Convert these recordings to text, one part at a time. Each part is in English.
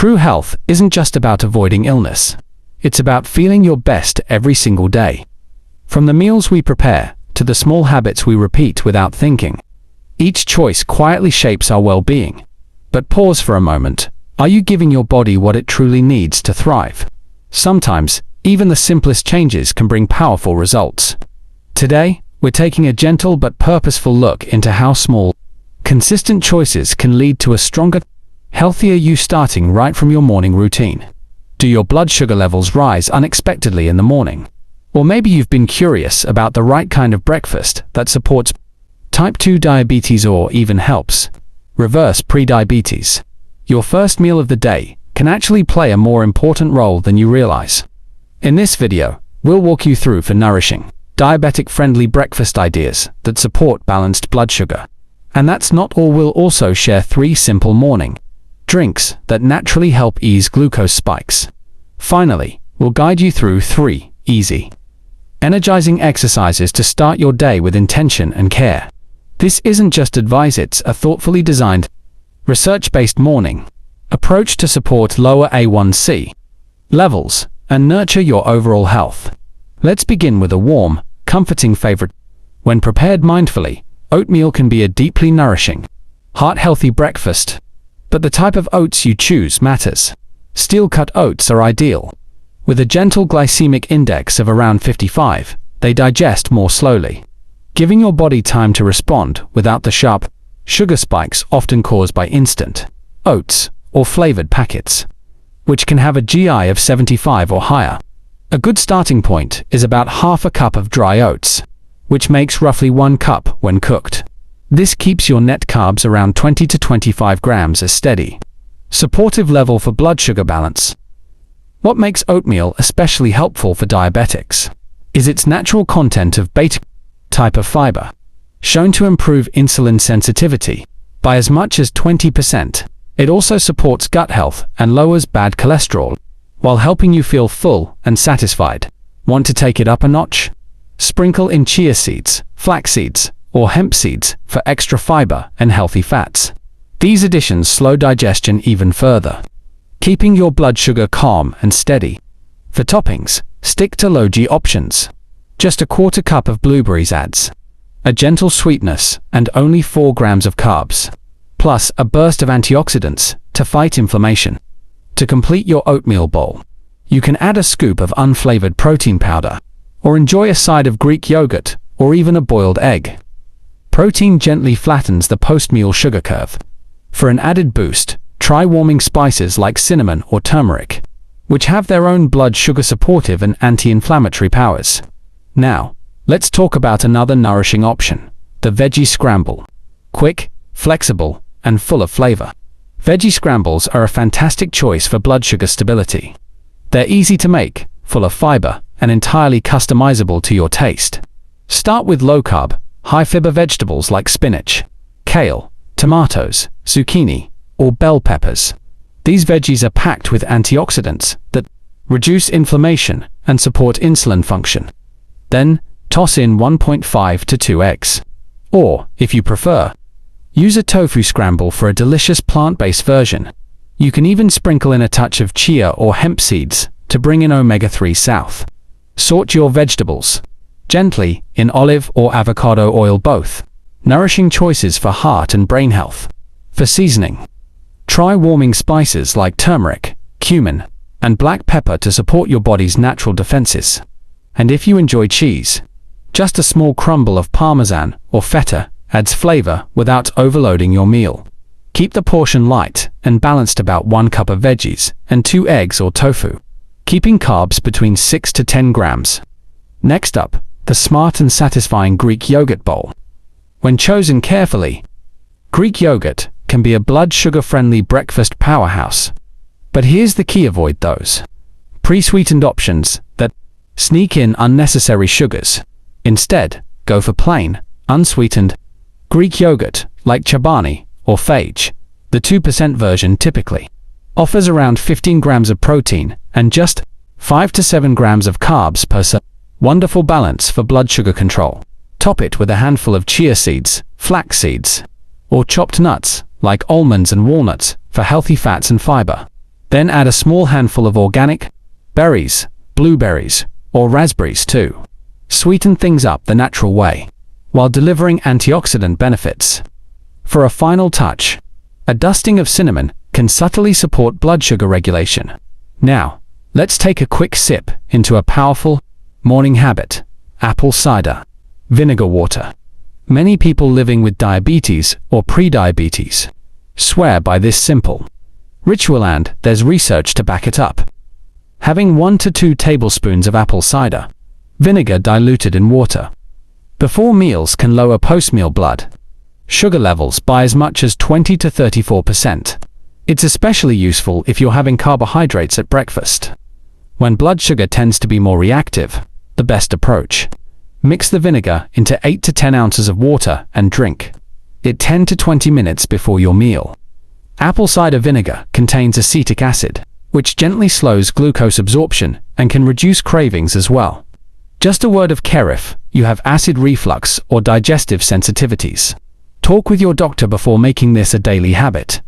True health isn't just about avoiding illness. It's about feeling your best every single day. From the meals we prepare to the small habits we repeat without thinking, each choice quietly shapes our well-being. But pause for a moment. Are you giving your body what it truly needs to thrive? Sometimes, even the simplest changes can bring powerful results. Today, we're taking a gentle but purposeful look into how small, consistent choices can lead to a stronger, healthier you starting right from your morning routine. Do your blood sugar levels rise unexpectedly in the morning? Or maybe you've been curious about the right kind of breakfast that supports type 2 diabetes or even helps reverse prediabetes. Your first meal of the day can actually play a more important role than you realize. In this video, we'll walk you through for nourishing, diabetic-friendly breakfast ideas that support balanced blood sugar. And that's not all. We'll also share 3 simple morning drinks that naturally help ease glucose spikes. Finally, we'll guide you through 3 easy, energizing exercises to start your day with intention and care. This isn't just advice, it's a thoughtfully designed, research-based morning approach to support lower A1C levels and nurture your overall health. Let's begin with a warm, comforting favorite. When prepared mindfully, oatmeal can be a deeply nourishing, heart-healthy breakfast. But the type of oats you choose matters. Steel-cut oats are ideal. With a gentle glycemic index of around 55, they digest more slowly, giving your body time to respond without the sharp sugar spikes often caused by instant oats or flavored packets, which can have a GI of 75 or higher. A good starting point is about half a cup of dry oats, which makes roughly 1 cup when cooked. This keeps your net carbs around 20 to 25 grams, a steady, supportive level for blood sugar balance. What makes oatmeal especially helpful for diabetics is its natural content of beta type of fiber, shown to improve insulin sensitivity by as much as 20%. It also supports gut health and lowers bad cholesterol, while helping you feel full and satisfied. Want to take it up a notch? Sprinkle in chia seeds, flax seeds, or hemp seeds for extra fiber and healthy fats. These additions slow digestion even further, keeping your blood sugar calm and steady. For toppings, stick to low-G options. Just a quarter cup of blueberries adds a gentle sweetness and only 4 grams of carbs, plus a burst of antioxidants to fight inflammation. To complete your oatmeal bowl, you can add a scoop of unflavored protein powder, or enjoy a side of Greek yogurt, or even a boiled egg. Protein gently flattens the post-meal sugar curve. For an added boost, try warming spices like cinnamon or turmeric, which have their own blood sugar supportive and anti-inflammatory powers. Now, let's talk about another nourishing option, the veggie scramble. Quick, flexible, and full of flavor. Veggie scrambles are a fantastic choice for blood sugar stability. They're easy to make, full of fiber, and entirely customizable to your taste. Start with low-carb, high-fiber vegetables like spinach, kale, tomatoes, zucchini, or bell peppers. These veggies are packed with antioxidants that reduce inflammation and support insulin function. Then, toss in 1.5 to 2 eggs. Or, if you prefer, use a tofu scramble for a delicious plant-based version. You can even sprinkle in a touch of chia or hemp seeds to bring in omega-3 south. Sort your vegetables gently in olive or avocado oil, both nourishing choices for heart and brain health. For seasoning, try warming spices like turmeric, cumin, and black pepper to support your body's natural defenses. And if you enjoy cheese, just a small crumble of Parmesan or feta adds flavor without overloading your meal. Keep the portion light and balanced, about 1 cup of veggies and 2 eggs or tofu, keeping carbs between 6 to 10 grams. Next up, the smart and satisfying Greek yogurt bowl. When chosen carefully, Greek yogurt can be a blood sugar-friendly breakfast powerhouse. But here's the key: avoid those pre-sweetened options that sneak in unnecessary sugars. Instead, go for plain, unsweetened Greek yogurt like Chobani or Fage. The 2% version typically offers around 15 grams of protein and just 5 to 7 grams of carbs per serving. Wonderful balance for blood sugar control. Top it with a handful of chia seeds, flax seeds, or chopped nuts like almonds and walnuts for healthy fats and fiber. Then add a small handful of organic berries, blueberries, or raspberries too. Sweeten things up the natural way, while delivering antioxidant benefits. For a final touch, a dusting of cinnamon can subtly support blood sugar regulation. Now, let's take a quick sip into a powerful morning habit: apple cider vinegar water. Many people living with diabetes or prediabetes swear by this simple ritual, and there's research to back it up. Having 1 to 2 tablespoons of apple cider vinegar diluted in water before meals can lower post-meal blood sugar levels by as much as 20 to 34%. It's especially useful if you're having carbohydrates at breakfast, when blood sugar tends to be more reactive. The best approach: mix the vinegar into 8 to 10 ounces of water and drink it 10 to 20 minutes before your meal. Apple cider vinegar contains acetic acid, which gently slows glucose absorption and can reduce cravings as well. Just a word of care if you have acid reflux or digestive sensitivities. Talk with your doctor before making this a daily habit.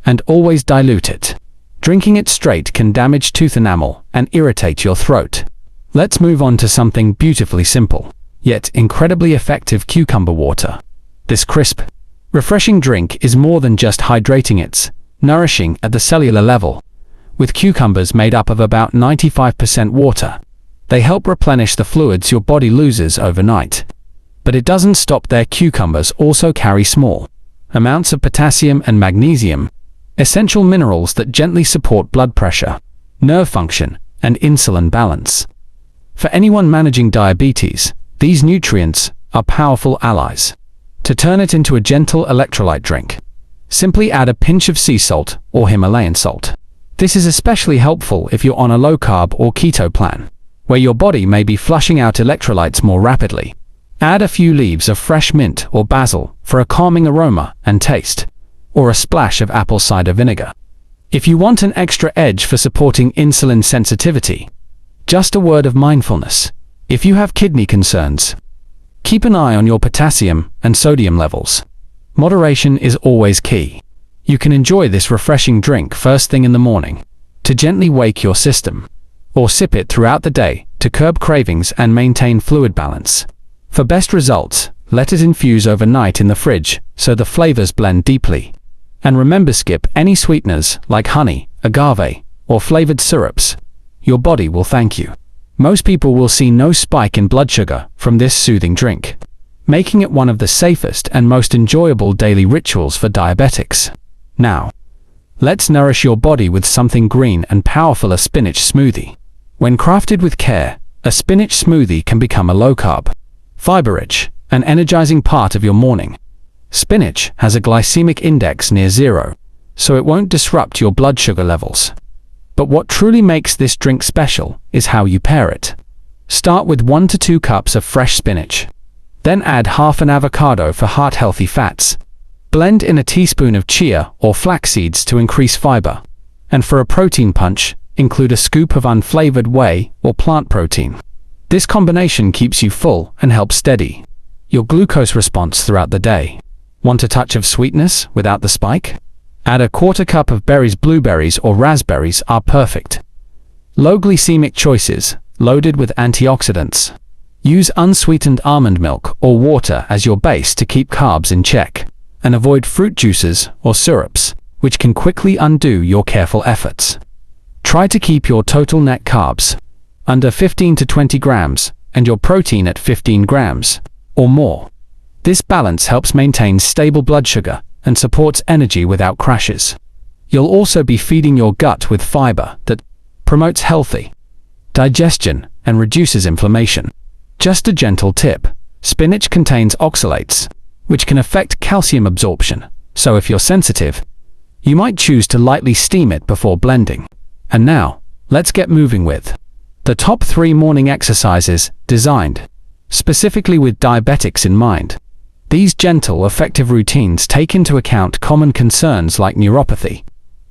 And always dilute it. Drinking it straight can damage tooth enamel and irritate your throat. Let's move on to something beautifully simple, yet incredibly effective: cucumber water. This crisp, refreshing drink is more than just hydrating, it's nourishing at the cellular level. With cucumbers made up of about 95% water, they help replenish the fluids your body loses overnight. But it doesn't stop there. Cucumbers also carry small amounts of potassium and magnesium, essential minerals that gently support blood pressure, nerve function, and insulin balance. For anyone managing diabetes, these nutrients are powerful allies. To turn it into a gentle electrolyte drink, simply add a pinch of sea salt or Himalayan salt. This is especially helpful if you're on a low-carb or keto plan, where your body may be flushing out electrolytes more rapidly. Add a few leaves of fresh mint or basil for a calming aroma and taste, or a splash of apple cider vinegar if you want an extra edge for supporting insulin sensitivity. Just a word of mindfulness: if you have kidney concerns, keep an eye on your potassium and sodium levels. Moderation is always key. You can enjoy this refreshing drink first thing in the morning to gently wake your system, or sip it throughout the day to curb cravings and maintain fluid balance. For best results, let it infuse overnight in the fridge so the flavors blend deeply. And remember, skip any sweeteners like honey, agave, or flavored syrups. Your body will thank you. Most people will see no spike in blood sugar from this soothing drink, making it one of the safest and most enjoyable daily rituals for diabetics. Now, let's nourish your body with something green and powerful: a spinach smoothie. When crafted with care, a spinach smoothie can become a low-carb, fiber-rich, and energizing part of your morning. Spinach has a glycemic index near 0, so it won't disrupt your blood sugar levels. But what truly makes this drink special is how you pair it. Start with 1 to 2 cups of fresh spinach. Then add half an avocado for heart-healthy fats. Blend in a teaspoon of chia or flax seeds to increase fiber. And for a protein punch, include a scoop of unflavored whey or plant protein. This combination keeps you full and helps steady your glucose response throughout the day. Want a touch of sweetness without the spike? Add a 1/4 cup of berries. Blueberries or raspberries are perfect. Low-glycemic choices, loaded with antioxidants. Use unsweetened almond milk or water as your base to keep carbs in check. And avoid fruit juices or syrups, which can quickly undo your careful efforts. Try to keep your total net carbs under 15 to 20 grams and your protein at 15 grams or more. This balance helps maintain stable blood sugar and supports energy without crashes. You'll also be feeding your gut with fiber that promotes healthy digestion and reduces inflammation. Just a gentle tip: spinach contains oxalates, which can affect calcium absorption, so if you're sensitive, you might choose to lightly steam it before blending. And now, let's get moving with the top 3 morning exercises designed specifically with diabetics in mind. These gentle, effective routines take into account common concerns like neuropathy,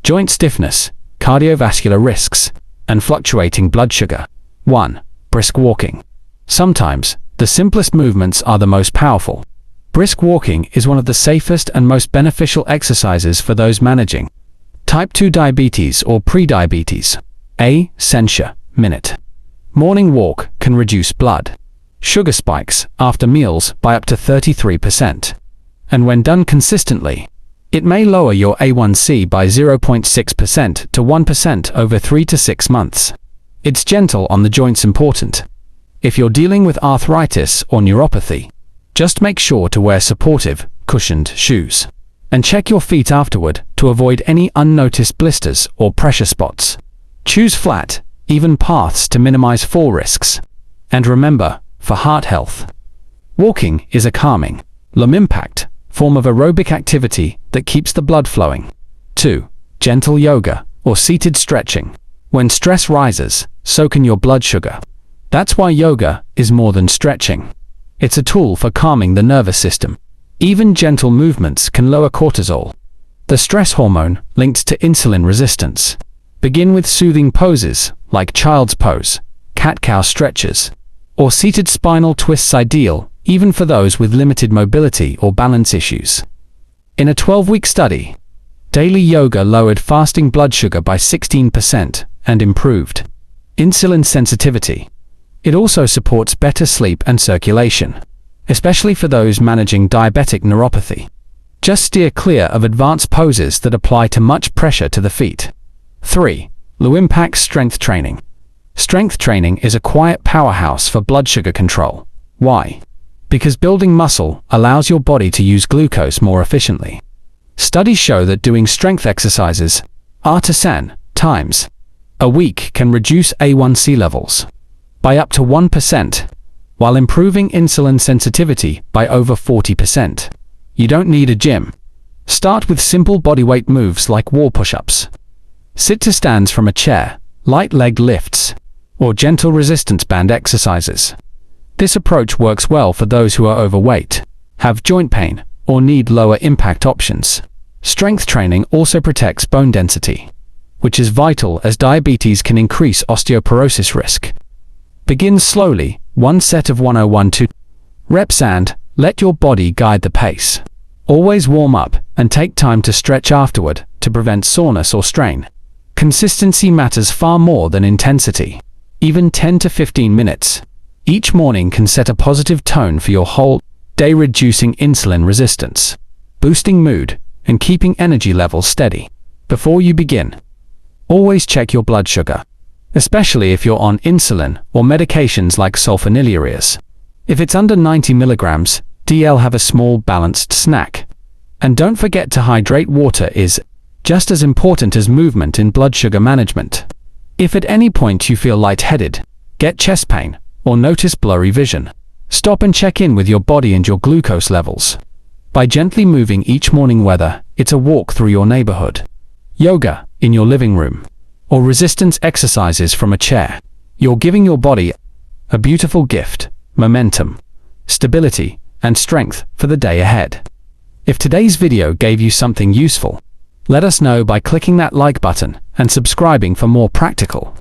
joint stiffness, cardiovascular risks, and fluctuating blood sugar. 1. Brisk walking. Sometimes, the simplest movements are the most powerful. Brisk walking is one of the safest and most beneficial exercises for those managing Type 2 diabetes or prediabetes. A. Censure, minute. Morning walk can reduce blood sugar spikes after meals by up to 33%. And when done consistently, it may lower your A1C by 0.6% to 1% over 3 to 6 months. It's gentle on the joints important. If you're dealing with arthritis or neuropathy, just make sure to wear supportive, cushioned shoes. And check your feet afterward to avoid any unnoticed blisters or pressure spots. Choose flat, even paths to minimize fall risks. And remember, for heart health, walking is a calming, low-impact form of aerobic activity that keeps the blood flowing. 2. Gentle yoga or seated stretching. When stress rises, so can your blood sugar. That's why yoga is more than stretching. It's a tool for calming the nervous system. Even gentle movements can lower cortisol, the stress hormone linked to insulin resistance. Begin with soothing poses like child's pose, cat-cow stretches, or seated spinal twists, ideal even for those with limited mobility or balance issues. In a 12-week study, daily yoga lowered fasting blood sugar by 16% and improved insulin sensitivity. It also supports better sleep and circulation, especially for those managing diabetic neuropathy. Just steer clear of advanced poses that apply too much pressure to the feet. 3. Low-impact strength training. Strength training is a quiet powerhouse for blood sugar control. Why? Because building muscle allows your body to use glucose more efficiently. Studies show that doing strength exercises, times a week can reduce A1C levels by up to 1%, while improving insulin sensitivity by over 40%. You don't need a gym. Start with simple bodyweight moves like wall push-ups, sit-to-stands from a chair, light leg lifts, or gentle resistance band exercises. This approach works well for those who are overweight, have joint pain, or need lower impact options. Strength training also protects bone density, which is vital as diabetes can increase osteoporosis risk. Begin slowly, one set of 101 reps and let your body guide the pace. Always warm up and take time to stretch afterward to prevent soreness or strain. Consistency matters far more than intensity. Even 10 to 15 minutes each morning can set a positive tone for your whole day, reducing insulin resistance, boosting mood, and keeping energy levels steady. Before you begin, always check your blood sugar, especially if you're on insulin or medications like sulfonylureas. If it's under 90 milligrams, DL, have a small balanced snack. And don't forget to hydrate. Water is just as important as movement in blood sugar management. If at any point you feel lightheaded, get chest pain, or notice blurry vision, stop and check in with your body and your glucose levels. By gently moving each morning, whether it's a walk through your neighborhood, yoga in your living room, or resistance exercises from a chair, you're giving your body a beautiful gift: momentum, stability, and strength for the day ahead. If today's video gave you something useful, let us know by clicking that like button and subscribing for more practical,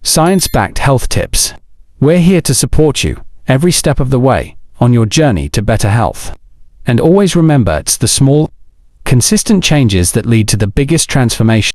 science-backed health tips. We're here to support you every step of the way on your journey to better health. And always remember, it's the small, consistent changes that lead to the biggest transformation.